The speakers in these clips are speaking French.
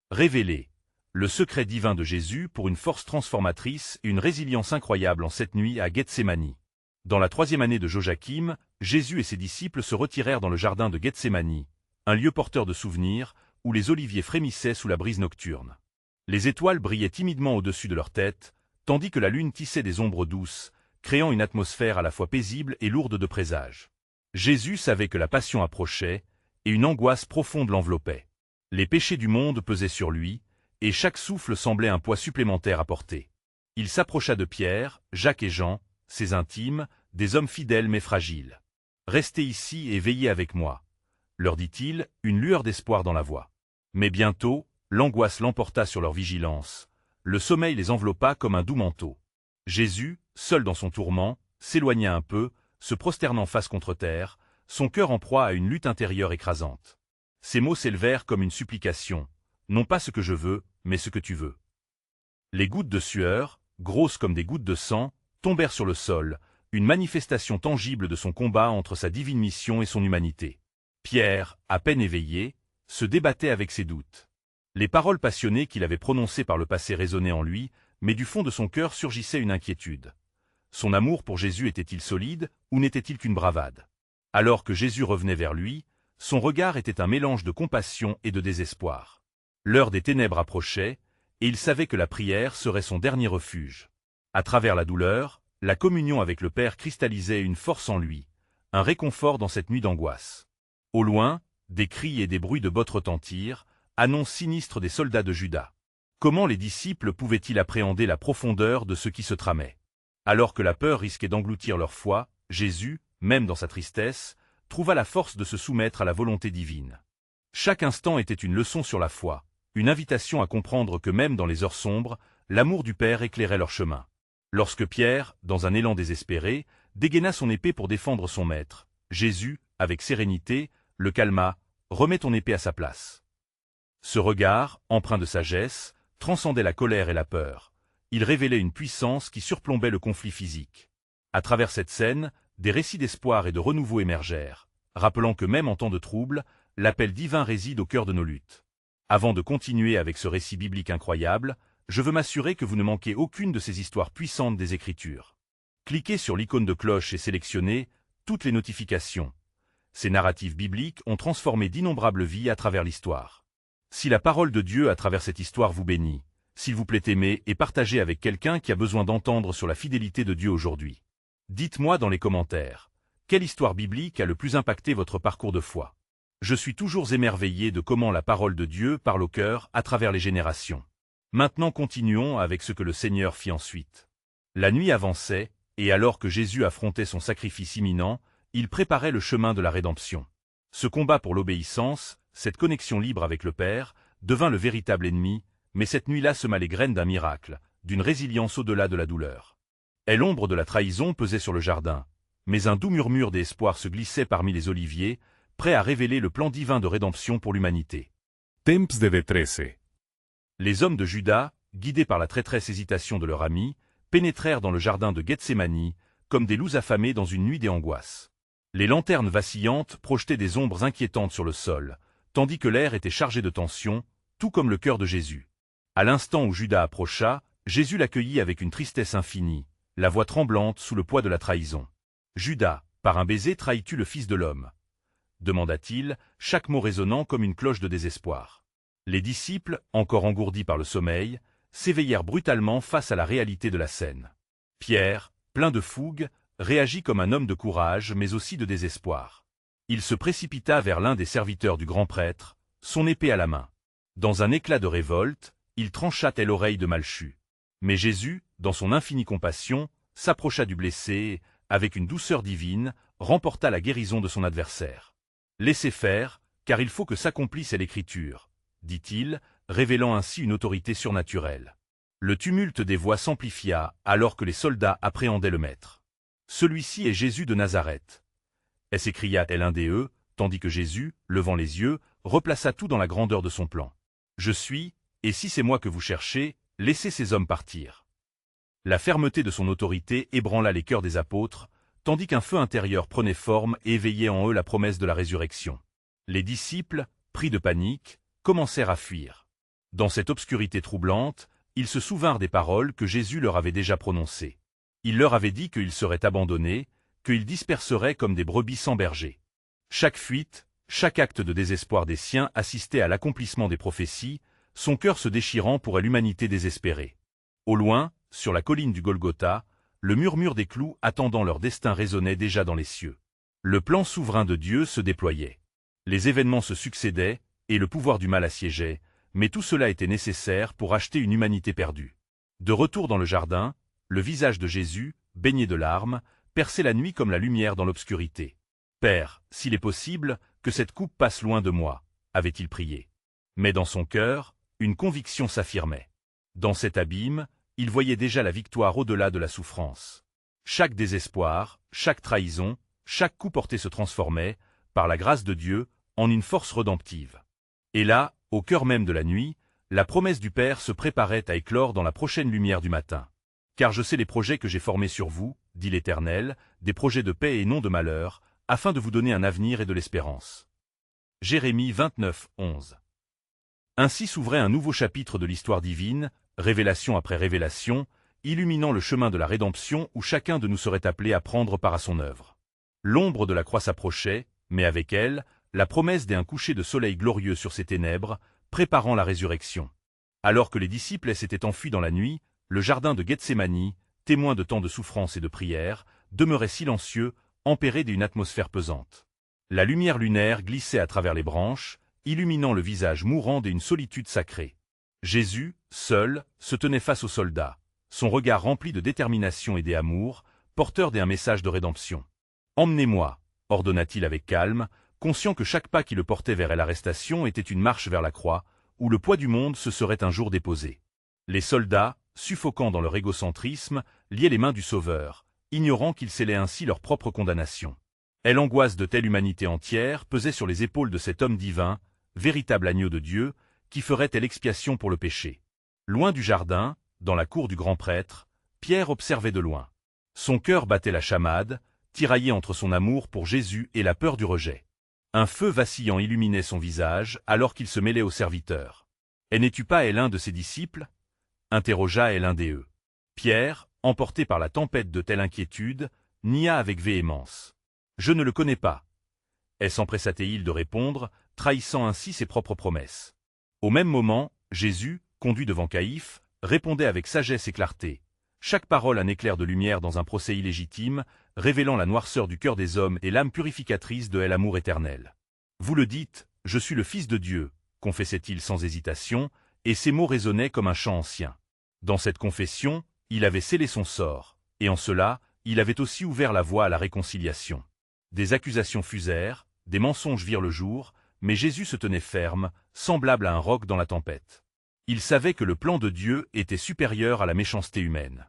Révélé. Le secret divin de Jésus pour une force transformatrice et une résilience incroyable en cette nuit à Gethsémani. Dans la 3e année de Joachim, Jésus et ses disciples se retirèrent dans le jardin de Gethsémani, un lieu porteur de souvenirs, où les oliviers frémissaient sous la brise nocturne. Les étoiles brillaient timidement au-dessus de leur tête, tandis que la lune tissait des ombres douces, créant une atmosphère à la fois paisible et lourde de présages. Jésus savait que la passion approchait, et une angoisse profonde l'enveloppait. Les péchés du monde pesaient sur lui, et chaque souffle semblait un poids supplémentaire à porter. Il s'approcha de Pierre, Jacques et Jean, ses intimes, des hommes fidèles mais fragiles. « Restez ici et veillez avec moi », leur dit-il, une lueur d'espoir dans la voix. Mais bientôt, l'angoisse l'emporta sur leur vigilance. Le sommeil les enveloppa comme un doux manteau. Jésus, seul dans son tourment, s'éloigna un peu, se prosternant face contre terre, son cœur en proie à une lutte intérieure écrasante. Ses mots s'élevèrent comme une supplication. « Non pas ce que je veux, mais ce que tu veux. » Les gouttes de sueur, grosses comme des gouttes de sang, tombèrent sur le sol, une manifestation tangible de son combat entre sa divine mission et son humanité. Pierre, à peine éveillé, se débattait avec ses doutes. Les paroles passionnées qu'il avait prononcées par le passé résonnaient en lui, mais du fond de son cœur surgissait une inquiétude. Son amour pour Jésus était-il solide, ou n'était-il qu'une bravade? Alors que Jésus revenait vers lui, son regard était un mélange de compassion et de désespoir. L'heure des ténèbres approchait, et il savait que la prière serait son dernier refuge. À travers la douleur, la communion avec le Père cristallisait une force en lui, un réconfort dans cette nuit d'angoisse. Au loin, des cris et des bruits de bottes retentirent, annonce sinistre des soldats de Juda. Comment les disciples pouvaient-ils appréhender la profondeur de ce qui se tramait? Alors que la peur risquait d'engloutir leur foi, Jésus, même dans sa tristesse, trouva la force de se soumettre à la volonté divine. Chaque instant était une leçon sur la foi, une invitation à comprendre que même dans les heures sombres, l'amour du Père éclairait leur chemin. Lorsque Pierre, dans un élan désespéré, dégaina son épée pour défendre son maître, Jésus, avec sérénité, le calma. « Remets ton épée à sa place. » Ce regard, empreint de sagesse, transcendait la colère et la peur. Il révélait une puissance qui surplombait le conflit physique. À travers cette scène, des récits d'espoir et de renouveau émergèrent, rappelant que même en temps de trouble, l'appel divin réside au cœur de nos luttes. Avant de continuer avec ce récit biblique incroyable, je veux m'assurer que vous ne manquez aucune de ces histoires puissantes des Écritures. Cliquez sur l'icône de cloche et sélectionnez toutes les notifications. Ces narratifs bibliques ont transformé d'innombrables vies à travers l'histoire. Si la parole de Dieu à travers cette histoire vous bénit, s'il vous plaît aimez et partagez avec quelqu'un qui a besoin d'entendre sur la fidélité de Dieu aujourd'hui. Dites-moi dans les commentaires, quelle histoire biblique a le plus impacté votre parcours de foi? Je suis toujours émerveillé de comment la parole de Dieu parle au cœur à travers les générations. Maintenant continuons avec ce que le Seigneur fit ensuite. La nuit avançait, et alors que Jésus affrontait son sacrifice imminent, il préparait le chemin de la rédemption. Ce combat pour l'obéissance, cette connexion libre avec le Père, devint le véritable ennemi, mais cette nuit-là sema les graines d'un miracle, d'une résilience au-delà de la douleur. Et l'ombre de la trahison pesait sur le jardin, mais un doux murmure d'espoir se glissait parmi les oliviers, prêt à révéler le plan divin de rédemption pour l'humanité. Temps de détresse. Les hommes de Juda, guidés par la traîtresse hésitation de leur ami, pénétrèrent dans le jardin de Gethsémani, comme des loups affamés dans une nuit des angoisses. Les lanternes vacillantes projetaient des ombres inquiétantes sur le sol, tandis que l'air était chargé de tension, tout comme le cœur de Jésus. À l'instant où Judas approcha, Jésus l'accueillit avec une tristesse infinie, la voix tremblante sous le poids de la trahison. « Judas, par un baiser trahis-tu le Fils de l'homme » demanda-t-il, chaque mot résonnant comme une cloche de désespoir. Les disciples, encore engourdis par le sommeil, s'éveillèrent brutalement face à la réalité de la scène. Pierre, plein de fougue, réagit comme un homme de courage mais aussi de désespoir. Il se précipita vers l'un des serviteurs du grand prêtre, son épée à la main. Dans un éclat de révolte, il trancha telle l'oreille de Malchu. Mais Jésus, dans son infinie compassion, s'approcha du blessé et, avec une douceur divine, remporta la guérison de son adversaire. « Laissez faire, car il faut que s'accomplisse l'Écriture », dit-il, révélant ainsi une autorité surnaturelle. Le tumulte des voix s'amplifia alors que les soldats appréhendaient le maître. « Celui-ci est Jésus de Nazareth » s'écria l'un des eux, tandis que Jésus, levant les yeux, replaça tout dans la grandeur de son plan. « Je suis, et si c'est moi que vous cherchez, laissez ces hommes partir. » La fermeté de son autorité ébranla les cœurs des apôtres, tandis qu'un feu intérieur prenait forme et éveillait en eux la promesse de la résurrection. Les disciples, pris de panique, commencèrent à fuir. Dans cette obscurité troublante, ils se souvinrent des paroles que Jésus leur avait déjà prononcées. Il leur avait dit qu'ils seraient abandonnés, qu'ils disperseraient comme des brebis sans berger. Chaque fuite, chaque acte de désespoir des siens assistait à l'accomplissement des prophéties, son cœur se déchirant pour l'humanité désespérée. Au loin, sur la colline du Golgotha, le murmure des clous attendant leur destin résonnait déjà dans les cieux. Le plan souverain de Dieu se déployait. Les événements se succédaient, et le pouvoir du mal assiégeait, mais tout cela était nécessaire pour acheter une humanité perdue. De retour dans le jardin, le visage de Jésus, baigné de larmes, perçait la nuit comme la lumière dans l'obscurité. « Père, s'il est possible, que cette coupe passe loin de moi, » avait-il prié. Mais dans son cœur, une conviction s'affirmait. Dans cet abîme, il voyait déjà la victoire au-delà de la souffrance. Chaque désespoir, chaque trahison, chaque coup porté se transformait, par la grâce de Dieu, en une force rédemptive. Et là, au cœur même de la nuit, la promesse du Père se préparait à éclore dans la prochaine lumière du matin. « Car je sais les projets que j'ai formés sur vous, dit l'Éternel, des projets de paix et non de malheur, afin de vous donner un avenir et de l'espérance. » Jérémie 29, 11. Ainsi s'ouvrait un nouveau chapitre de l'histoire divine, révélation après révélation, illuminant le chemin de la rédemption où chacun de nous serait appelé à prendre part à son œuvre. L'ombre de la croix s'approchait, mais avec elle, la promesse d'un coucher de soleil glorieux sur ces ténèbres, préparant la résurrection. Alors que les disciples s'étaient enfuis dans la nuit, le jardin de Gethsémani, témoin de tant de souffrance et de prière, demeurait silencieux, empéré d'une atmosphère pesante. La lumière lunaire glissait à travers les branches, illuminant le visage mourant d'une solitude sacrée. Jésus, seul, se tenait face aux soldats, son regard rempli de détermination et d'amour, porteur d'un message de rédemption. « Emmenez-moi » ordonna-t-il avec calme, conscient que chaque pas qui le portait vers l'arrestation était une marche vers la croix, où le poids du monde se serait un jour déposé. Les soldats, suffocants dans leur égocentrisme, liaient les mains du Sauveur, ignorant qu'ils scellaient ainsi leur propre condamnation. Et l'angoisse de telle humanité entière pesait sur les épaules de cet homme divin, véritable agneau de Dieu, qui ferait telle expiation pour le péché. Loin du jardin, dans la cour du grand prêtre, Pierre observait de loin. Son cœur battait la chamade, tiraillé entre son amour pour Jésus et la peur du rejet. Un feu vacillant illuminait son visage alors qu'il se mêlait aux serviteurs. « Et n'es-tu pas l'un de ses disciples » interrogea l'un des eux. Pierre, emporté par la tempête de telle inquiétude, nia avec véhémence. « Je ne le connais pas. » Et s'empressa-t-il de répondre, trahissant ainsi ses propres promesses. Au même moment, Jésus, conduit devant Caïphe, répondait avec sagesse et clarté. Chaque parole un éclair de lumière dans un procès illégitime, révélant la noirceur du cœur des hommes et l'âme purificatrice de l'amour éternel. « Vous le dites, je suis le Fils de Dieu », confessait-il sans hésitation, et ses mots résonnaient comme un chant ancien. Dans cette confession, il avait scellé son sort, et en cela, il avait aussi ouvert la voie à la réconciliation. Des accusations fusèrent, des mensonges virent le jour, mais Jésus se tenait ferme, semblable à un roc dans la tempête. Il savait que le plan de Dieu était supérieur à la méchanceté humaine.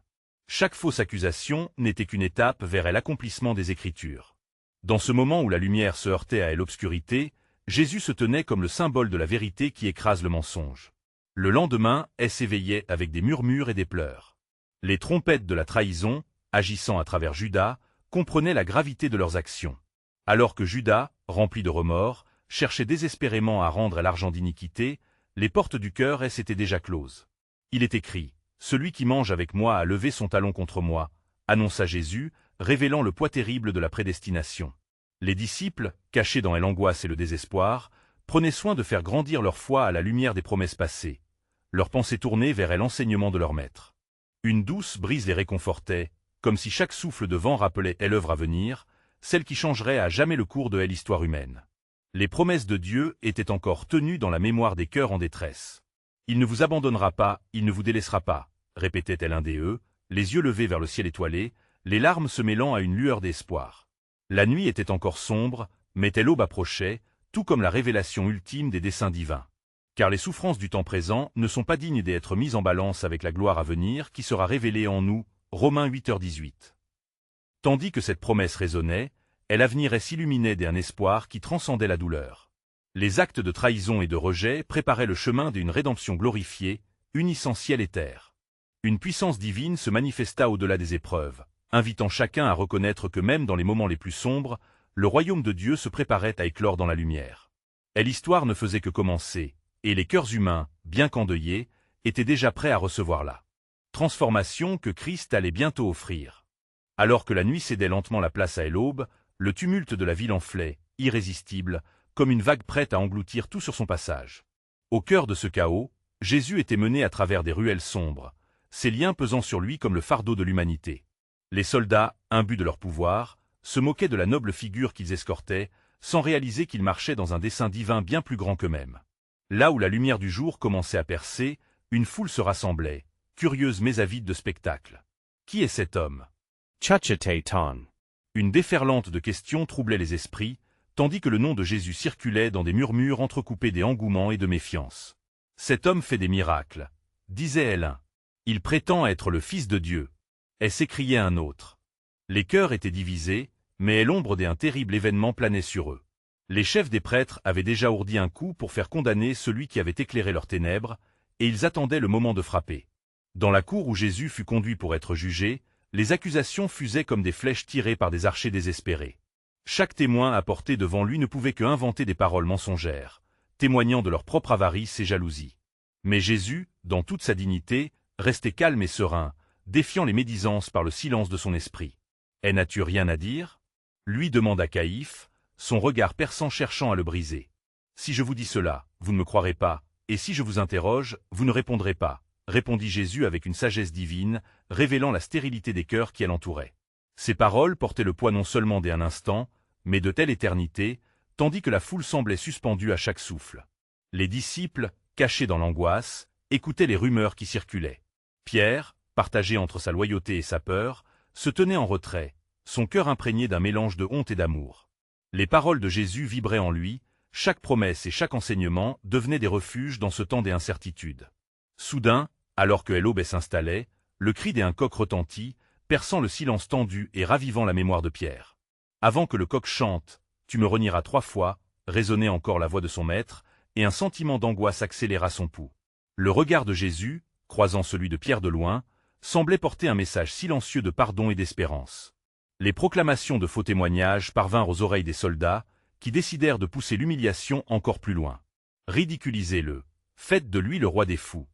Chaque fausse accusation n'était qu'une étape vers l'accomplissement des Écritures. Dans ce moment où la lumière se heurtait à l'obscurité, Jésus se tenait comme le symbole de la vérité qui écrase le mensonge. Le lendemain, elle s'éveillait avec des murmures et des pleurs. Les trompettes de la trahison, agissant à travers Judas, comprenaient la gravité de leurs actions. Alors que Judas, rempli de remords, cherchait désespérément à rendre l'argent d'iniquité, les portes du cœur s'étaient déjà closes. Il est écrit, « Celui qui mange avec moi a levé son talon contre moi », annonça Jésus, révélant le poids terrible de la prédestination. Les disciples, cachés dans l'angoisse et le désespoir, prenaient soin de faire grandir leur foi à la lumière des promesses passées, leurs pensées tournées vers l'enseignement de leur maître. Une douce brise les réconfortait, comme si chaque souffle de vent rappelait l'œuvre à venir, celle qui changerait à jamais le cours de l'histoire humaine. Les promesses de Dieu étaient encore tenues dans la mémoire des cœurs en détresse. « Il ne vous abandonnera pas, il ne vous délaissera pas », répétait-elle un des eux, les yeux levés vers le ciel étoilé, les larmes se mêlant à une lueur d'espoir. La nuit était encore sombre, mais l'aube approchait, tout comme la révélation ultime des desseins divins. Car les souffrances du temps présent ne sont pas dignes d'être mises en balance avec la gloire à venir qui sera révélée en nous, Romains 8h18. Tandis que cette promesse résonnait, l'avenir s'illuminait d'un espoir qui transcendait la douleur. Les actes de trahison et de rejet préparaient le chemin d'une rédemption glorifiée, unissant ciel et terre. Une puissance divine se manifesta au-delà des épreuves, invitant chacun à reconnaître que même dans les moments les plus sombres, le royaume de Dieu se préparait à éclore dans la lumière. Et l'histoire ne faisait que commencer, Et les cœurs humains, bien qu'endeuillés, étaient déjà prêts à recevoir la transformation que Christ allait bientôt offrir. Alors que la nuit cédait lentement la place à l'aube, le tumulte de la ville enflait, irrésistible, comme une vague prête à engloutir tout sur son passage. Au cœur de ce chaos, Jésus était mené à travers des ruelles sombres, ses liens pesant sur lui comme le fardeau de l'humanité. Les soldats, imbus de leur pouvoir, se moquaient de la noble figure qu'ils escortaient, sans réaliser qu'ils marchaient dans un dessein divin bien plus grand qu'eux-mêmes. Là où la lumière du jour commençait à percer, une foule se rassemblait, curieuse mais avide de spectacle. Qui est cet homme? Chuchitaiton. Une déferlante de questions troublait les esprits, tandis que le nom de Jésus circulait dans des murmures entrecoupés des engouements et de méfiance. Cet homme fait des miracles, disait l'un. Il prétend être le Fils de Dieu. Et s'écriait un autre. Les cœurs étaient divisés, mais l'ombre d'un terrible événement planait sur eux. Les chefs des prêtres avaient déjà ourdi un coup pour faire condamner celui qui avait éclairé leurs ténèbres, et ils attendaient le moment de frapper. Dans la cour où Jésus fut conduit pour être jugé, les accusations fusaient comme des flèches tirées par des archers désespérés. Chaque témoin apporté devant lui ne pouvait que inventer des paroles mensongères, témoignant de leur propre avarice et jalousie. Mais Jésus, dans toute sa dignité, restait calme et serein, défiant les médisances par le silence de son esprit. « Et n'as-tu rien à dire » lui demanda Caïphe, son regard perçant cherchant à le briser. « Si je vous dis cela, vous ne me croirez pas, et si je vous interroge, vous ne répondrez pas, » répondit Jésus avec une sagesse divine, révélant la stérilité des cœurs qui l'entouraient. Ces paroles portaient le poids non seulement d'un instant, mais de telle éternité, tandis que la foule semblait suspendue à chaque souffle. Les disciples, cachés dans l'angoisse, écoutaient les rumeurs qui circulaient. Pierre, partagé entre sa loyauté et sa peur, se tenait en retrait, son cœur imprégné d'un mélange de honte et d'amour. Les paroles de Jésus vibraient en lui, chaque promesse et chaque enseignement devenaient des refuges dans ce temps des incertitudes. Soudain, alors que l'aube s'installait, le cri d'un coq retentit, perçant le silence tendu et ravivant la mémoire de Pierre. Avant que le coq chante, « Tu me renieras 3 fois », résonnait encore la voix de son maître, et un sentiment d'angoisse accéléra son pouls. Le regard de Jésus, croisant celui de Pierre de loin, semblait porter un message silencieux de pardon et d'espérance. Les proclamations de faux témoignages parvinrent aux oreilles des soldats, qui décidèrent de pousser l'humiliation encore plus loin. « Ridiculisez-le, faites de lui le roi des fous »,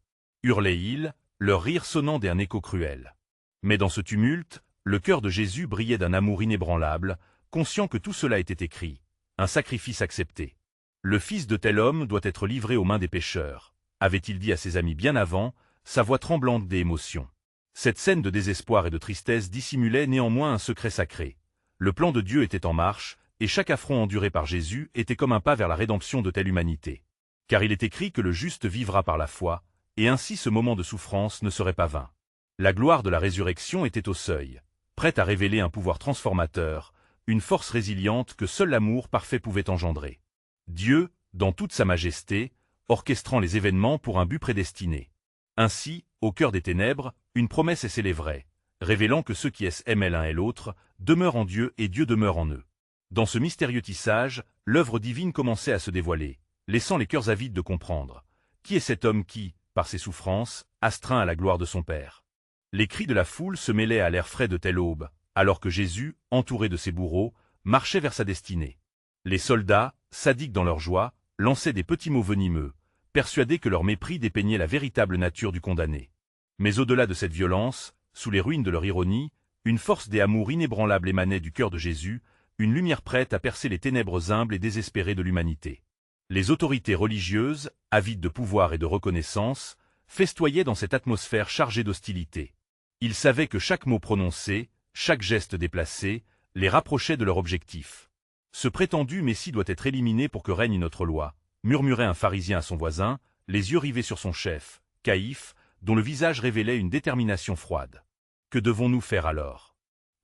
hurlaient-ils, leur rire sonnant d'un écho cruel. Mais dans ce tumulte, le cœur de Jésus brillait d'un amour inébranlable, conscient que tout cela était écrit, un sacrifice accepté. Le Fils de tel homme doit être livré aux mains des pécheurs, avait-il dit à ses amis bien avant, sa voix tremblante d'émotion. Cette scène de désespoir et de tristesse dissimulait néanmoins un secret sacré. Le plan de Dieu était en marche, et chaque affront enduré par Jésus était comme un pas vers la rédemption de telle humanité. Car il est écrit que le juste vivra par la foi, et ainsi ce moment de souffrance ne serait pas vain. La gloire de la résurrection était au seuil, prête à révéler un pouvoir transformateur, une force résiliente que seul l'amour parfait pouvait engendrer. Dieu, dans toute sa majesté, orchestrant les événements pour un but prédestiné. Ainsi, au cœur des ténèbres, une promesse s'élèverait, révélant que ceux qui aimaient l'un et l'autre demeurent en Dieu et Dieu demeure en eux. Dans ce mystérieux tissage, l'œuvre divine commençait à se dévoiler, laissant les cœurs avides de comprendre. Qui est cet homme qui, par ses souffrances, astreint à la gloire de son Père? Les cris de la foule se mêlaient à l'air frais de telle aube, alors que Jésus, entouré de ses bourreaux, marchait vers sa destinée. Les soldats, sadiques dans leur joie, lançaient des petits mots venimeux, persuadés que leur mépris dépeignait la véritable nature du condamné. Mais au-delà de cette violence, sous les ruines de leur ironie, une force des amours inébranlables émanait du cœur de Jésus, une lumière prête à percer les ténèbres humbles et désespérées de l'humanité. Les autorités religieuses, avides de pouvoir et de reconnaissance, festoyaient dans cette atmosphère chargée d'hostilité. Ils savaient que chaque mot prononcé, chaque geste déplacé, les rapprochait de leur objectif. Ce prétendu Messie doit être éliminé pour que règne notre loi, murmurait un pharisien à son voisin, les yeux rivés sur son chef, Caïphe, dont le visage révélait une détermination froide. Que devons-nous faire alors?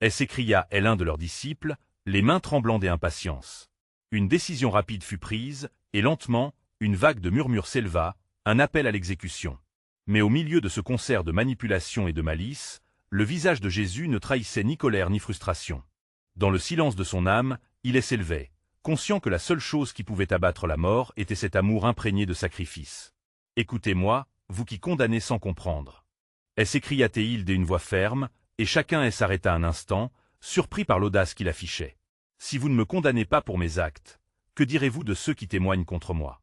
S'écria l'un de leurs disciples, les mains tremblant d'impatience. Une décision rapide fut prise, et lentement, une vague de murmures s'éleva, un appel à l'exécution. Mais au milieu de ce concert de manipulation et de malice, le visage de Jésus ne trahissait ni colère ni frustration. Dans le silence de son âme, il s'élevait, conscient que la seule chose qui pouvait abattre la mort était cet amour imprégné de sacrifice. « Écoutez-moi, vous qui condamnez sans comprendre. » s'écria-t-il d'une voix ferme, et chacun s'arrêta un instant, surpris par l'audace qu'il affichait. « Si vous ne me condamnez pas pour mes actes, que direz-vous de ceux qui témoignent contre moi ?»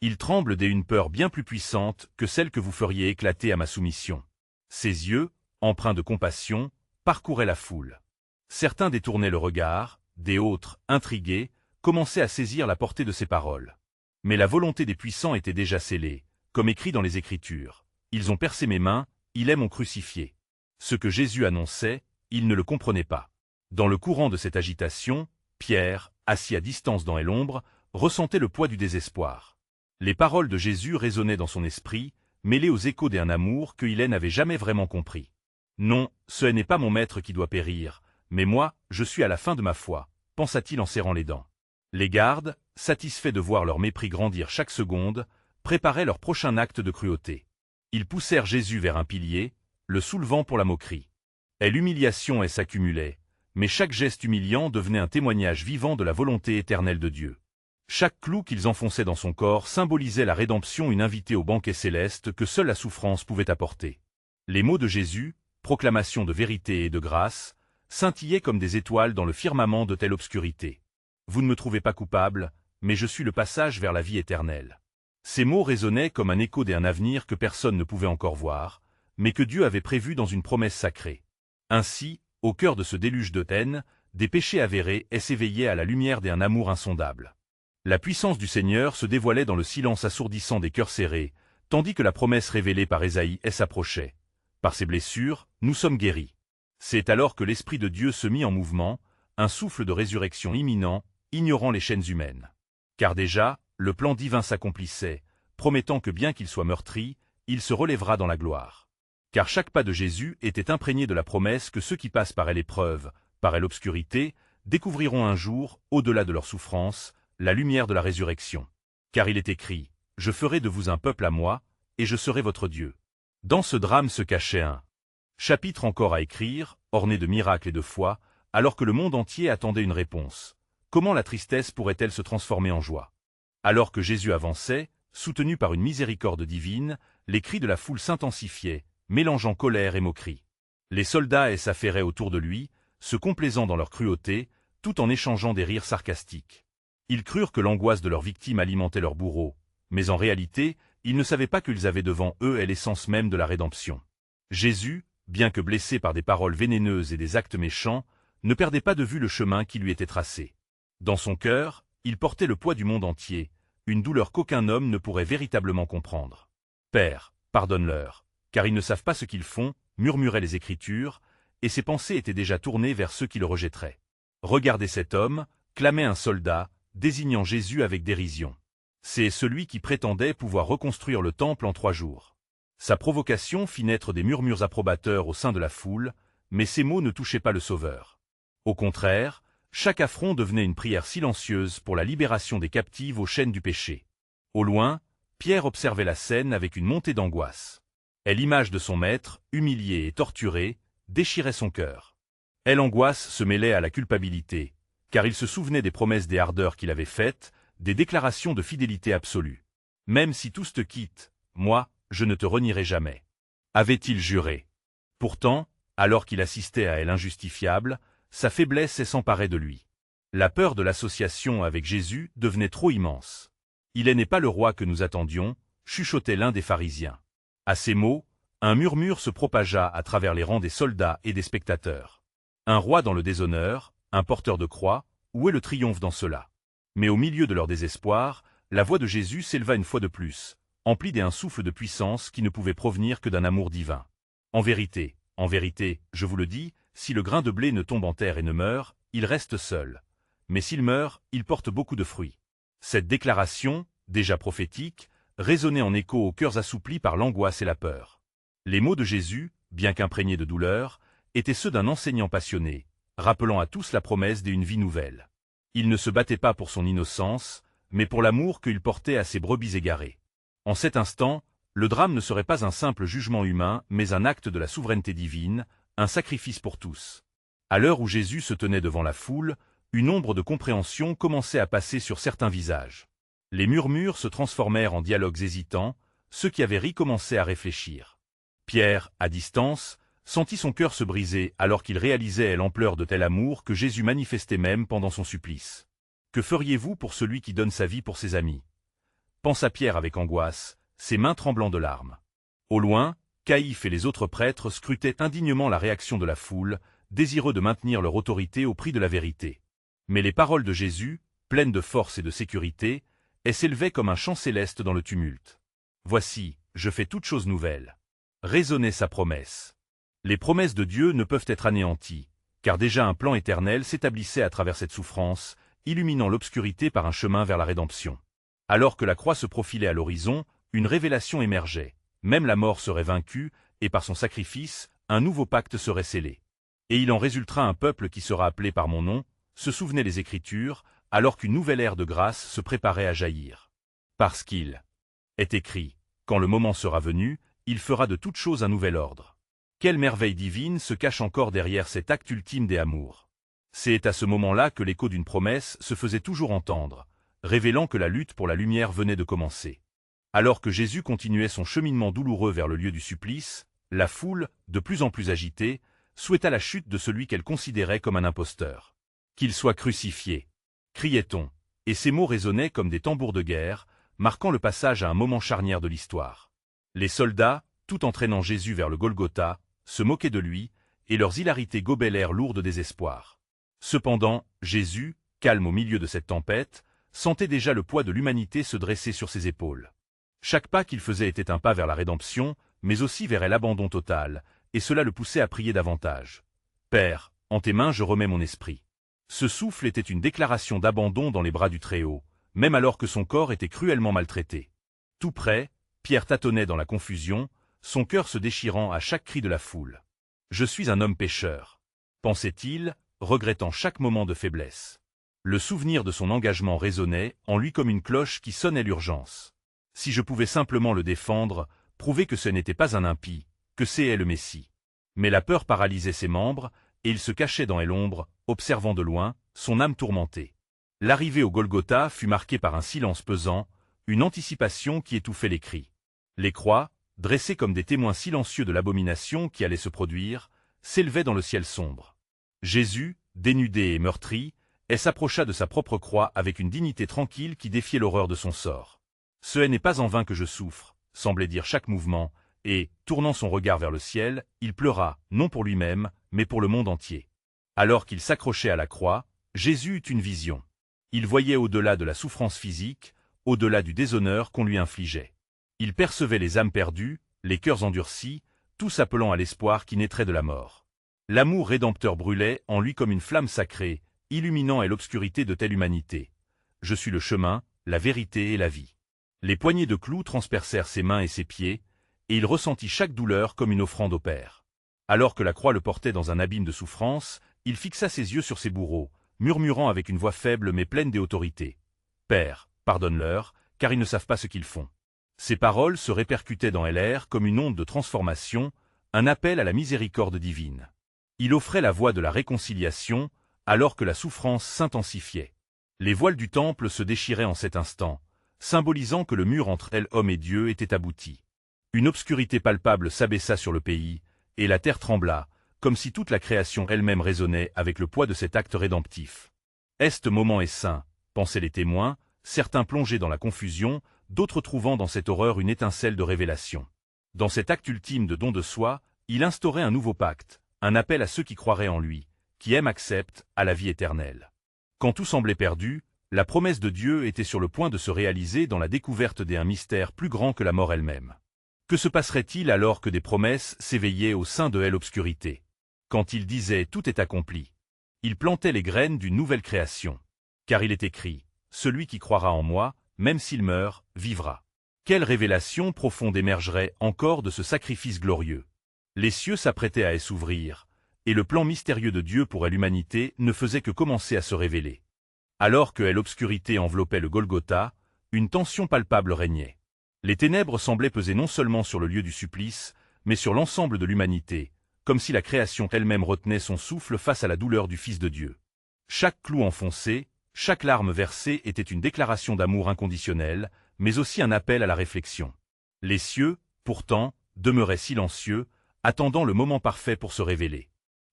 Il tremble d'une peur bien plus puissante que celle que vous feriez éclater à ma soumission. Ses yeux, empreints de compassion, parcouraient la foule. Certains détournaient le regard, des autres, intrigués, commençaient à saisir la portée de ses paroles. Mais la volonté des puissants était déjà scellée, comme écrit dans les Écritures. Ils ont percé mes mains, ils m'ont crucifié. Ce que Jésus annonçait, ils ne le comprenaient pas. Dans le courant de cette agitation, Pierre, assis à distance dans l'ombre, ressentait le poids du désespoir. Les paroles de Jésus résonnaient dans son esprit, mêlées aux échos d'un amour que il n'avait jamais vraiment compris. Non, ce n'est pas mon maître qui doit périr, mais moi, je suis à la fin de ma foi, pensa-t-il en serrant les dents. Les gardes, satisfaits de voir leur mépris grandir chaque seconde, préparaient leur prochain acte de cruauté. Ils poussèrent Jésus vers un pilier, le soulevant pour la moquerie. L'humiliation s'accumulait, mais chaque geste humiliant devenait un témoignage vivant de la volonté éternelle de Dieu. Chaque clou qu'ils enfonçaient dans son corps symbolisait la rédemption, une invitée au banquet céleste que seule la souffrance pouvait apporter. Les mots de Jésus, proclamation de vérité et de grâce, scintillaient comme des étoiles dans le firmament de telle obscurité. Vous ne me trouvez pas coupable, mais je suis le passage vers la vie éternelle. Ces mots résonnaient comme un écho d'un avenir que personne ne pouvait encore voir, mais que Dieu avait prévu dans une promesse sacrée. Ainsi, au cœur de ce déluge de haine, des péchés avérés s'éveillaient à la lumière d'un amour insondable. La puissance du Seigneur se dévoilait dans le silence assourdissant des cœurs serrés, tandis que la promesse révélée par Ésaïe s'approchait. Par ses blessures, nous sommes guéris. C'est alors que l'Esprit de Dieu se mit en mouvement, un souffle de résurrection imminent, ignorant les chaînes humaines. Car déjà, le plan divin s'accomplissait, promettant que bien qu'il soit meurtri, il se relèvera dans la gloire. Car chaque pas de Jésus était imprégné de la promesse que ceux qui passent par l'épreuve, par l'obscurité, découvriront un jour, au-delà de leur souffrance, la lumière de la résurrection. Car il est écrit, « Je ferai de vous un peuple à moi, et je serai votre Dieu. » Dans ce drame se cachait un chapitre encore à écrire, orné de miracles et de foi, alors que le monde entier attendait une réponse. Comment la tristesse pourrait-elle se transformer en joie? Alors que Jésus avançait, soutenu par une miséricorde divine, les cris de la foule s'intensifiaient, mélangeant colère et moquerie. Les soldats s'affairaient autour de lui, se complaisant dans leur cruauté, tout en échangeant des rires sarcastiques. Ils crurent que l'angoisse de leurs victimes alimentait leur bourreau, mais en réalité, ils ne savaient pas qu'ils avaient devant eux l'essence même de la rédemption. Jésus, bien que blessé par des paroles vénéneuses et des actes méchants, ne perdait pas de vue le chemin qui lui était tracé. Dans son cœur, il portait le poids du monde entier, une douleur qu'aucun homme ne pourrait véritablement comprendre. « Père, pardonne-leur, car ils ne savent pas ce qu'ils font », murmuraient les Écritures, et ses pensées étaient déjà tournées vers ceux qui le rejetteraient. « Regardez cet homme », clamait un soldat, désignant Jésus avec dérision. C'est celui qui prétendait pouvoir reconstruire le temple en 3 jours. Sa provocation fit naître des murmures approbateurs au sein de la foule, mais ces mots ne touchaient pas le Sauveur. Au contraire, chaque affront devenait une prière silencieuse pour la libération des captives aux chaînes du péché. Au loin, Pierre observait la scène avec une montée d'angoisse. L'image de son maître, humilié et torturé, déchirait son cœur. L'angoisse se mêlait à la culpabilité, car il se souvenait des promesses des ardeurs qu'il avait faites, des déclarations de fidélité absolue. « Même si tous te quittent, moi, je ne te renierai jamais », avait-il juré. Pourtant, alors qu'il assistait à l'injustifiable, sa faiblesse s'emparait de lui. La peur de l'association avec Jésus devenait trop immense. « Il n'est pas le roi que nous attendions », chuchotait l'un des pharisiens. À ces mots, un murmure se propagea à travers les rangs des soldats et des spectateurs. Un roi dans le déshonneur, un porteur de croix, où est le triomphe dans cela? Mais au milieu de leur désespoir, la voix de Jésus s'éleva une fois de plus, emplie d'un souffle de puissance qui ne pouvait provenir que d'un amour divin. En vérité, je vous le dis, si le grain de blé ne tombe en terre et ne meurt, il reste seul. Mais s'il meurt, il porte beaucoup de fruits. Cette déclaration, déjà prophétique, résonnait en écho aux cœurs assouplis par l'angoisse et la peur. Les mots de Jésus, bien qu'imprégnés de douleur, étaient ceux d'un enseignant passionné, rappelant à tous la promesse d'une vie nouvelle. Il ne se battait pas pour son innocence, mais pour l'amour qu'il portait à ses brebis égarées. En cet instant, le drame ne serait pas un simple jugement humain, mais un acte de la souveraineté divine, un sacrifice pour tous. À l'heure où Jésus se tenait devant la foule, une ombre de compréhension commençait à passer sur certains visages. Les murmures se transformèrent en dialogues hésitants, ceux qui avaient ri commençaient à réfléchir. Pierre, à distance, sentit son cœur se briser alors qu'il réalisait l'ampleur de tel amour que Jésus manifestait même pendant son supplice. « Que feriez-vous pour celui qui donne sa vie pour ses amis? pensa Pierre avec angoisse, ses mains tremblant de larmes. Au loin, Caïphe et les autres prêtres scrutaient indignement la réaction de la foule, désireux de maintenir leur autorité au prix de la vérité. Mais les paroles de Jésus, pleines de force et de sécurité, s'élevaient comme un chant céleste dans le tumulte. « Voici, je fais toute chose nouvelle. » Résonnait sa promesse. Les promesses de Dieu ne peuvent être anéanties, car déjà un plan éternel s'établissait à travers cette souffrance, illuminant l'obscurité par un chemin vers la rédemption. Alors que la croix se profilait à l'horizon, une révélation émergeait. Même la mort serait vaincue, et par son sacrifice, un nouveau pacte serait scellé. Et il en résultera un peuple qui sera appelé par mon nom, se souvenaient les Écritures, alors qu'une nouvelle ère de grâce se préparait à jaillir. Parce qu'il est écrit, quand le moment sera venu, il fera de toutes choses un nouvel ordre. Quelle merveille divine se cache encore derrière cet acte ultime des amours. C'est à ce moment-là que l'écho d'une promesse se faisait toujours entendre, révélant que la lutte pour la lumière venait de commencer. Alors que Jésus continuait son cheminement douloureux vers le lieu du supplice, la foule, de plus en plus agitée, souhaita la chute de celui qu'elle considérait comme un imposteur. Qu'il soit crucifié, criait-on, et ces mots résonnaient comme des tambours de guerre, marquant le passage à un moment charnière de l'histoire. Les soldats, tout entraînant Jésus vers le Golgotha, se moquaient de lui, et leurs hilarités gobaient l'air lourd de désespoir. Cependant, Jésus, calme au milieu de cette tempête, sentait déjà le poids de l'humanité se dresser sur ses épaules. Chaque pas qu'il faisait était un pas vers la rédemption, mais aussi vers l'abandon total, et cela le poussait à prier davantage. « Père, en tes mains je remets mon esprit. » Ce souffle était une déclaration d'abandon dans les bras du Très-Haut, même alors que son corps était cruellement maltraité. Tout près, Pierre tâtonnait dans la confusion, son cœur se déchirant à chaque cri de la foule. « Je suis un homme pécheur », pensait-il, regrettant chaque moment de faiblesse. Le souvenir de son engagement résonnait en lui comme une cloche qui sonnait l'urgence. Si je pouvais simplement le défendre, prouver que ce n'était pas un impie, que c'est le Messie. Mais la peur paralysait ses membres, et il se cachait dans l'ombre, observant de loin, son âme tourmentée. L'arrivée au Golgotha fut marquée par un silence pesant, une anticipation qui étouffait les cris. Les croix, dressées comme des témoins silencieux de l'abomination qui allait se produire, s'élevaient dans le ciel sombre. Jésus, dénudé et meurtri, s'approcha de sa propre croix avec une dignité tranquille qui défiait l'horreur de son sort. « Ce n'est pas en vain que je souffre », semblait dire chaque mouvement, et, tournant son regard vers le ciel, il pleura, non pour lui-même, mais pour le monde entier. Alors qu'il s'accrochait à la croix, Jésus eut une vision. Il voyait au-delà de la souffrance physique, au-delà du déshonneur qu'on lui infligeait. Il percevait les âmes perdues, les cœurs endurcis, tous appelant à l'espoir qui naîtrait de la mort. L'amour rédempteur brûlait en lui comme une flamme sacrée, illuminant l'obscurité de telle humanité. « Je suis le chemin, la vérité et la vie. » Les poignées de clous transpercèrent ses mains et ses pieds, et il ressentit chaque douleur comme une offrande au Père. Alors que la croix le portait dans un abîme de souffrance, il fixa ses yeux sur ses bourreaux, murmurant avec une voix faible mais pleine d'autorité. « Père, pardonne-leur, car ils ne savent pas ce qu'ils font. » Ces paroles se répercutaient dans l'air comme une onde de transformation, un appel à la miséricorde divine. Il offrait la voie de la réconciliation, alors que la souffrance s'intensifiait. Les voiles du temple se déchiraient en cet instant, symbolisant que le mur entre l'homme et Dieu était abouti. Une obscurité palpable s'abaissa sur le pays, et la terre trembla, comme si toute la création elle-même résonnait avec le poids de cet acte rédemptif. « Est moment est saint », pensaient les témoins, certains plongés dans la confusion, d'autres trouvant dans cette horreur une étincelle de révélation. Dans cet acte ultime de don de soi, il instaurait un nouveau pacte, un appel à ceux qui croiraient en lui, qui aiment acceptent, à la vie éternelle. Quand tout semblait perdu, la promesse de Dieu était sur le point de se réaliser dans la découverte d'un mystère plus grand que la mort elle-même. Que se passerait-il alors que des promesses s'éveillaient au sein de l'obscurité? Quand il disait « tout est accompli », il plantait les graines d'une nouvelle création. Car il est écrit « celui qui croira en moi, même s'il meurt, vivra ». Quelle révélation profonde émergerait encore de ce sacrifice glorieux? Les cieux s'apprêtaient à s'ouvrir, et le plan mystérieux de Dieu pour l'humanité ne faisait que commencer à se révéler. Alors que l'obscurité enveloppait le Golgotha, une tension palpable régnait. Les ténèbres semblaient peser non seulement sur le lieu du supplice, mais sur l'ensemble de l'humanité, comme si la création elle-même retenait son souffle face à la douleur du Fils de Dieu. Chaque clou enfoncé, chaque larme versée était une déclaration d'amour inconditionnel, mais aussi un appel à la réflexion. Les cieux, pourtant, demeuraient silencieux, attendant le moment parfait pour se révéler.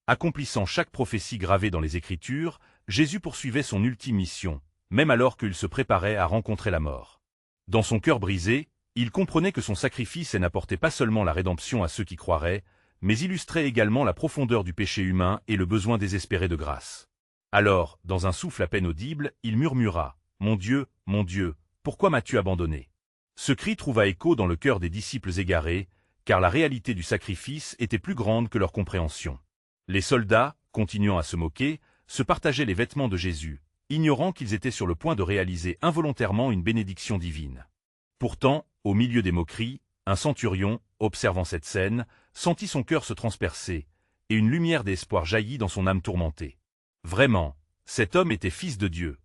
Accomplissant chaque prophétie gravée dans les Écritures, Jésus poursuivait son ultime mission, même alors qu'il se préparait à rencontrer la mort. Dans son cœur brisé, il comprenait que son sacrifice n'apportait pas seulement la rédemption à ceux qui croiraient, mais illustrait également la profondeur du péché humain et le besoin désespéré de grâce. Alors, dans un souffle à peine audible, il murmura « Mon Dieu, pourquoi m'as-tu abandonné ?» Ce cri trouva écho dans le cœur des disciples égarés, car la réalité du sacrifice était plus grande que leur compréhension. Les soldats, continuant à se moquer, se partageaient les vêtements de Jésus, ignorant qu'ils étaient sur le point de réaliser involontairement une bénédiction divine. Pourtant, au milieu des moqueries, un centurion, observant cette scène, sentit son cœur se transpercer, et une lumière d'espoir jaillit dans son âme tourmentée. Vraiment, cet homme était fils de Dieu.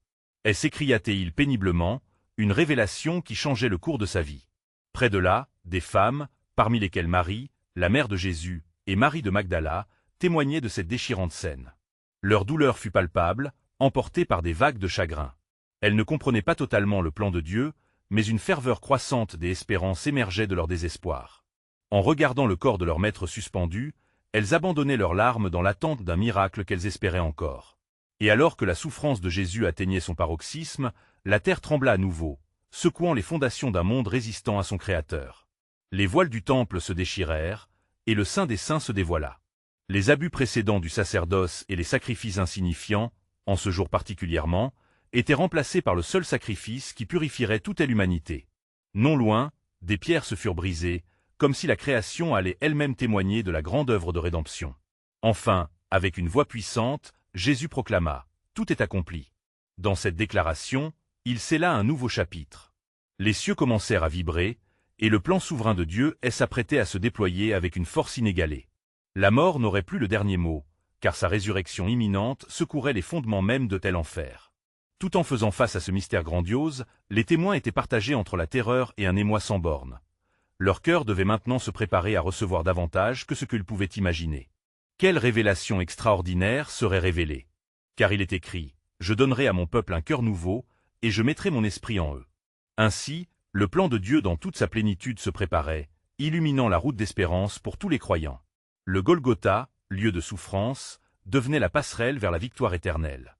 S'écria-t-il péniblement, une révélation qui changeait le cours de sa vie. Près de là, des femmes, parmi lesquelles Marie, la mère de Jésus, et Marie de Magdala, témoignaient de cette déchirante scène. Leur douleur fut palpable, emportée par des vagues de chagrin. Elles ne comprenaient pas totalement le plan de Dieu, mais une ferveur croissante des espérances émergeait de leur désespoir. En regardant le corps de leur maître suspendu, elles abandonnaient leurs larmes dans l'attente d'un miracle qu'elles espéraient encore. Et alors que la souffrance de Jésus atteignait son paroxysme, la terre trembla à nouveau, secouant les fondations d'un monde résistant à son Créateur. Les voiles du temple se déchirèrent, et le Saint des Saints se dévoila. Les abus précédents du sacerdoce et les sacrifices insignifiants, en ce jour particulièrement, étaient remplacés par le seul sacrifice qui purifierait toute l'humanité. Non loin, des pierres se furent brisées, comme si la création allait elle-même témoigner de la grande œuvre de rédemption. Enfin, avec une voix puissante, Jésus proclama « Tout est accompli ». Dans cette déclaration, il scella un nouveau chapitre. Les cieux commencèrent à vibrer, et le plan souverain de Dieu s'apprêtait à se déployer avec une force inégalée. La mort n'aurait plus le dernier mot, car sa résurrection imminente secourait les fondements mêmes de tel enfer. Tout en faisant face à ce mystère grandiose, les témoins étaient partagés entre la terreur et un émoi sans bornes. Leur cœur devait maintenant se préparer à recevoir davantage que ce qu'ils pouvaient imaginer. Quelle révélation extraordinaire serait révélée? Car il est écrit « Je donnerai à mon peuple un cœur nouveau, et je mettrai mon esprit en eux ». Ainsi, le plan de Dieu dans toute sa plénitude se préparait, illuminant la route d'espérance pour tous les croyants. Le Golgotha, lieu de souffrance, devenait la passerelle vers la victoire éternelle.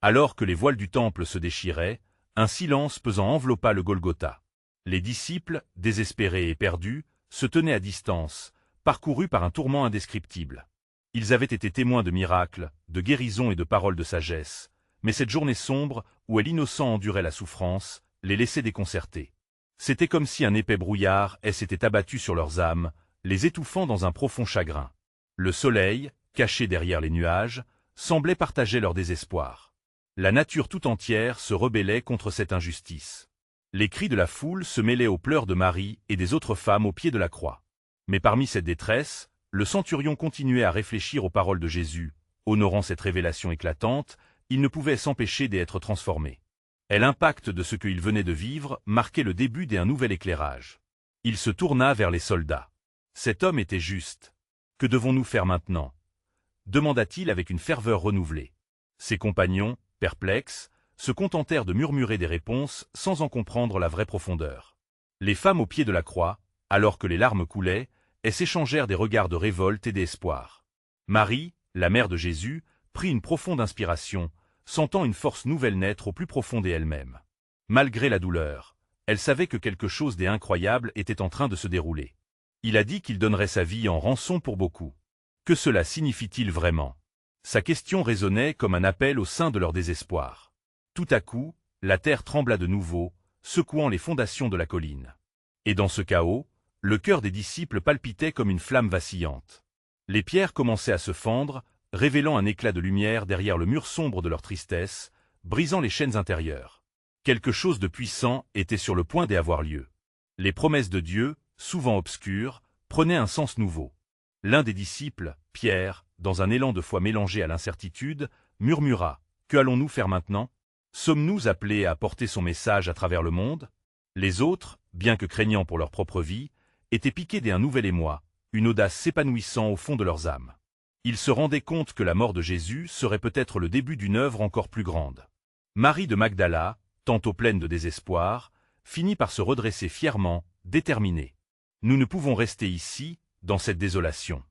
Alors que les voiles du temple se déchiraient, un silence pesant enveloppa le Golgotha. Les disciples, désespérés et perdus, se tenaient à distance, parcourus par un tourment indescriptible. Ils avaient été témoins de miracles, de guérisons et de paroles de sagesse, mais cette journée sombre, où l'innocent endurait la souffrance, les laissait déconcertés. C'était comme si un épais brouillard s'était abattu sur leurs âmes, les étouffant dans un profond chagrin. Le soleil, caché derrière les nuages, semblait partager leur désespoir. La nature tout entière se rebellait contre cette injustice. Les cris de la foule se mêlaient aux pleurs de Marie et des autres femmes au pied de la croix. Mais parmi cette détresse, le centurion continuait à réfléchir aux paroles de Jésus. Honorant cette révélation éclatante, il ne pouvait s'empêcher d'être transformé. L'impact de ce qu'il venait de vivre marquait le début d'un nouvel éclairage. Il se tourna vers les soldats. Cet homme était juste. Que devons-nous faire maintenant? Demanda-t-il avec une ferveur renouvelée. Ses compagnons, perplexes, se contentèrent de murmurer des réponses sans en comprendre la vraie profondeur. Les femmes au pied de la croix, alors que les larmes coulaient, s'échangèrent des regards de révolte et d'espoir. Marie, la mère de Jésus, prit une profonde inspiration, sentant une force nouvelle naître au plus profond d'elle-même. Malgré la douleur, elle savait que quelque chose d'incroyable était en train de se dérouler. Il a dit qu'il donnerait sa vie en rançon pour beaucoup. Que cela signifie-t-il vraiment? Sa question résonnait comme un appel au sein de leur désespoir. Tout à coup, la terre trembla de nouveau, secouant les fondations de la colline. Et dans ce chaos, le cœur des disciples palpitait comme une flamme vacillante. Les pierres commençaient à se fendre, révélant un éclat de lumière derrière le mur sombre de leur tristesse, brisant les chaînes intérieures. Quelque chose de puissant était sur le point d'avoir lieu. Les promesses de Dieu, souvent obscures, prenaient un sens nouveau. L'un des disciples, Pierre, dans un élan de foi mélangé à l'incertitude, murmura « Que allons-nous faire maintenant? Sommes-nous appelés à porter son message à travers le monde ?» Les autres, bien que craignant pour leur propre vie, étaient piqués d'un nouvel émoi, une audace s'épanouissant au fond de leurs âmes. Ils se rendaient compte que la mort de Jésus serait peut-être le début d'une œuvre encore plus grande. Marie de Magdala, tantôt pleine de désespoir, finit par se redresser fièrement, déterminée. Nous ne pouvons rester ici, dans cette désolation.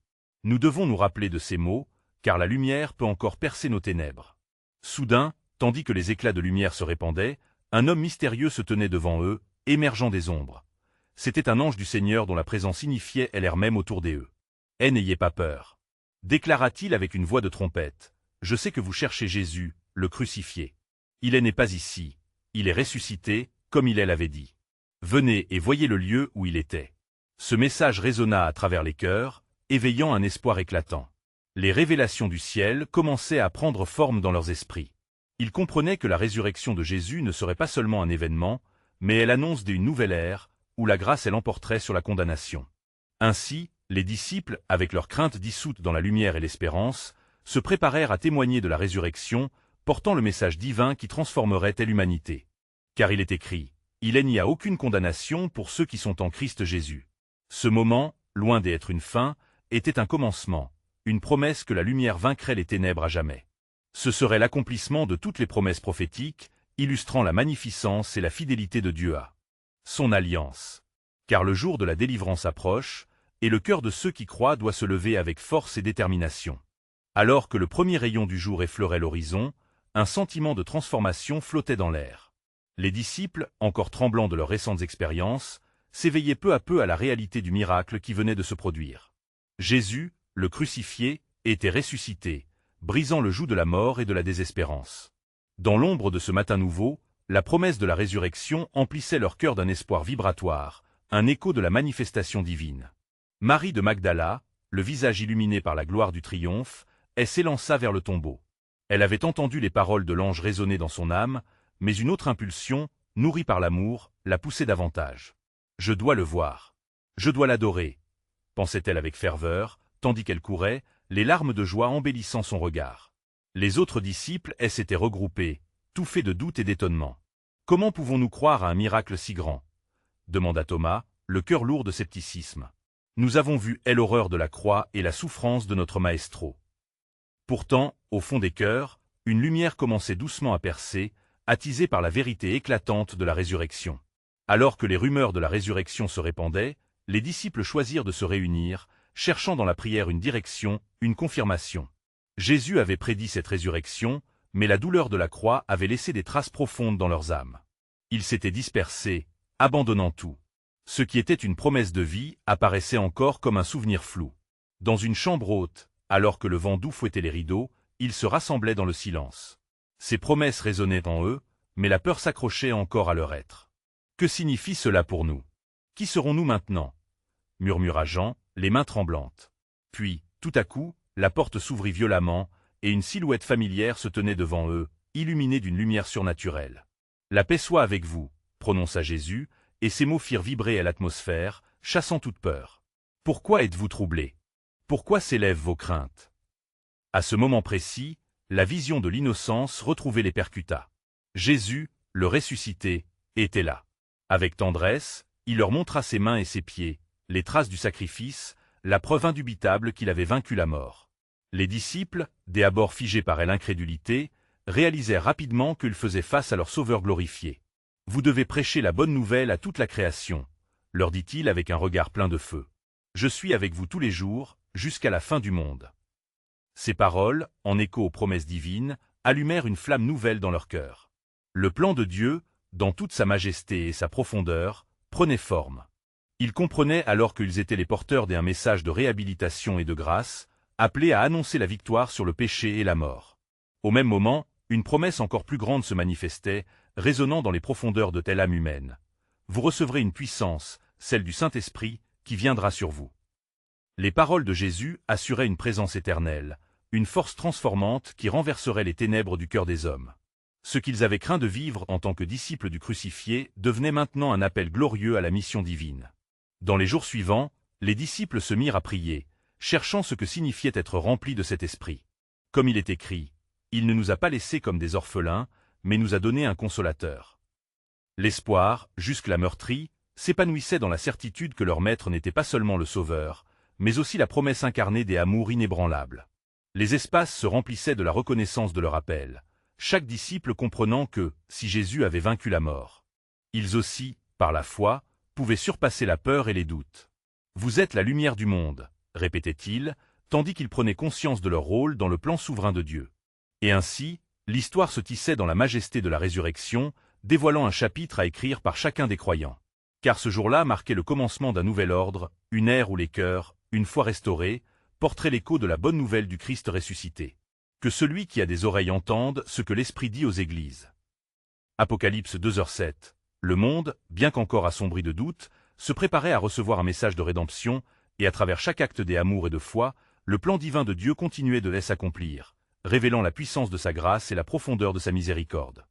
Nous devons nous rappeler de ces mots, car la lumière peut encore percer nos ténèbres. Soudain, tandis que les éclats de lumière se répandaient, un homme mystérieux se tenait devant eux, émergeant des ombres. C'était un ange du Seigneur dont la présence signifiait l'air même autour d'eux. « N'ayez pas peur », déclara-t-il avec une voix de trompette. « Je sais que vous cherchez Jésus, le crucifié. Il n'est pas ici, il est ressuscité, comme il l'avait dit. Venez et voyez le lieu où il était. » Ce message résonna à travers les cœurs, éveillant un espoir éclatant. Les révélations du ciel commençaient à prendre forme dans leurs esprits. Ils comprenaient que la résurrection de Jésus ne serait pas seulement un événement, mais elle annonce une nouvelle ère, où la grâce l'emporterait sur la condamnation. Ainsi, les disciples, avec leurs craintes dissoutes dans la lumière et l'espérance, se préparèrent à témoigner de la résurrection, portant le message divin qui transformerait telle humanité. Car il est écrit, « Il n'y a aucune condamnation pour ceux qui sont en Christ Jésus. » Ce moment, loin d'être une fin, était un commencement, une promesse que la lumière vaincrait les ténèbres à jamais. Ce serait l'accomplissement de toutes les promesses prophétiques, illustrant la magnificence et la fidélité de Dieu à son alliance. Car le jour de la délivrance approche, et le cœur de ceux qui croient doit se lever avec force et détermination. Alors que le premier rayon du jour effleurait l'horizon, un sentiment de transformation flottait dans l'air. Les disciples, encore tremblants de leurs récentes expériences, s'éveillaient peu à peu à la réalité du miracle qui venait de se produire. Jésus, le crucifié, était ressuscité, brisant le joug de la mort et de la désespérance. Dans l'ombre de ce matin nouveau, la promesse de la résurrection emplissait leur cœur d'un espoir vibratoire, un écho de la manifestation divine. Marie de Magdala, le visage illuminé par la gloire du triomphe, s'élança vers le tombeau. Elle avait entendu les paroles de l'ange résonner dans son âme, mais une autre impulsion, nourrie par l'amour, la poussait davantage. « Je dois le voir. Je dois l'adorer », pensait-elle avec ferveur, tandis qu'elle courait, les larmes de joie embellissant son regard. Les autres disciples s'étaient regroupés, tout faits de doute et d'étonnement. « Comment pouvons-nous croire à un miracle si grand ?» demanda Thomas, le cœur lourd de scepticisme. « Nous avons vu l'horreur de la croix et la souffrance de notre maestro. » Pourtant, au fond des cœurs, une lumière commençait doucement à percer, attisée par la vérité éclatante de la résurrection. Alors que les rumeurs de la résurrection se répandaient, les disciples choisirent de se réunir, cherchant dans la prière une direction, une confirmation. Jésus avait prédit cette résurrection, mais la douleur de la croix avait laissé des traces profondes dans leurs âmes. Ils s'étaient dispersés, abandonnant tout. Ce qui était une promesse de vie apparaissait encore comme un souvenir flou. Dans une chambre haute, alors que le vent doux fouettait les rideaux, ils se rassemblaient dans le silence. Ces promesses résonnaient en eux, mais la peur s'accrochait encore à leur être. « Que signifie cela pour nous? Qui serons-nous maintenant » murmura Jean, les mains tremblantes. Puis, tout à coup, la porte s'ouvrit violemment, et une silhouette familière se tenait devant eux, illuminée d'une lumière surnaturelle. « La paix soit avec vous » prononça Jésus, et ces mots firent vibrer à l'atmosphère, chassant toute peur. « Pourquoi êtes-vous troublés? Pourquoi s'élèvent vos craintes ?» À ce moment précis, la vision de l'innocence retrouvée les percuta. Jésus, le ressuscité, était là. Avec tendresse, il leur montra ses mains et ses pieds, les traces du sacrifice, la preuve indubitable qu'il avait vaincu la mort. Les disciples, dès abord figés par l'incrédulité, réalisèrent rapidement qu'ils faisaient face à leur Sauveur glorifié. « Vous devez prêcher la bonne nouvelle à toute la création », leur dit-il avec un regard plein de feu. « Je suis avec vous tous les jours, jusqu'à la fin du monde. » Ces paroles, en écho aux promesses divines, allumèrent une flamme nouvelle dans leur cœur. Le plan de Dieu, dans toute sa majesté et sa profondeur, prenait forme. Ils comprenaient alors qu'ils étaient les porteurs d'un message de réhabilitation et de grâce, appelés à annoncer la victoire sur le péché et la mort. Au même moment, une promesse encore plus grande se manifestait, résonnant dans les profondeurs de telle âme humaine. Vous recevrez une puissance, celle du Saint-Esprit, qui viendra sur vous. Les paroles de Jésus assuraient une présence éternelle, une force transformante qui renverserait les ténèbres du cœur des hommes. Ce qu'ils avaient craint de vivre en tant que disciples du crucifié devenait maintenant un appel glorieux à la mission divine. Dans les jours suivants, les disciples se mirent à prier, cherchant ce que signifiait être remplis de cet esprit. Comme il est écrit, « Il ne nous a pas laissés comme des orphelins, mais nous a donné un consolateur. » L'espoir, jusque-là meurtri, s'épanouissait dans la certitude que leur maître n'était pas seulement le Sauveur, mais aussi la promesse incarnée des amours inébranlables. Les espaces se remplissaient de la reconnaissance de leur appel, chaque disciple comprenant que, si Jésus avait vaincu la mort, ils aussi, par la foi, pouvaient surpasser la peur et les doutes. « Vous êtes la lumière du monde », répétait-il, tandis qu'ils prenaient conscience de leur rôle dans le plan souverain de Dieu. Et ainsi, l'histoire se tissait dans la majesté de la résurrection, dévoilant un chapitre à écrire par chacun des croyants. Car ce jour-là marquait le commencement d'un nouvel ordre, une ère où les cœurs, une fois restaurés, porteraient l'écho de la bonne nouvelle du Christ ressuscité. Que celui qui a des oreilles entende ce que l'Esprit dit aux églises. Apocalypse 2h7. Le monde, bien qu'encore assombri de doutes, se préparait à recevoir un message de rédemption, et à travers chaque acte des amours et de foi, le plan divin de Dieu continuait de s'accomplir, révélant la puissance de sa grâce et la profondeur de sa miséricorde.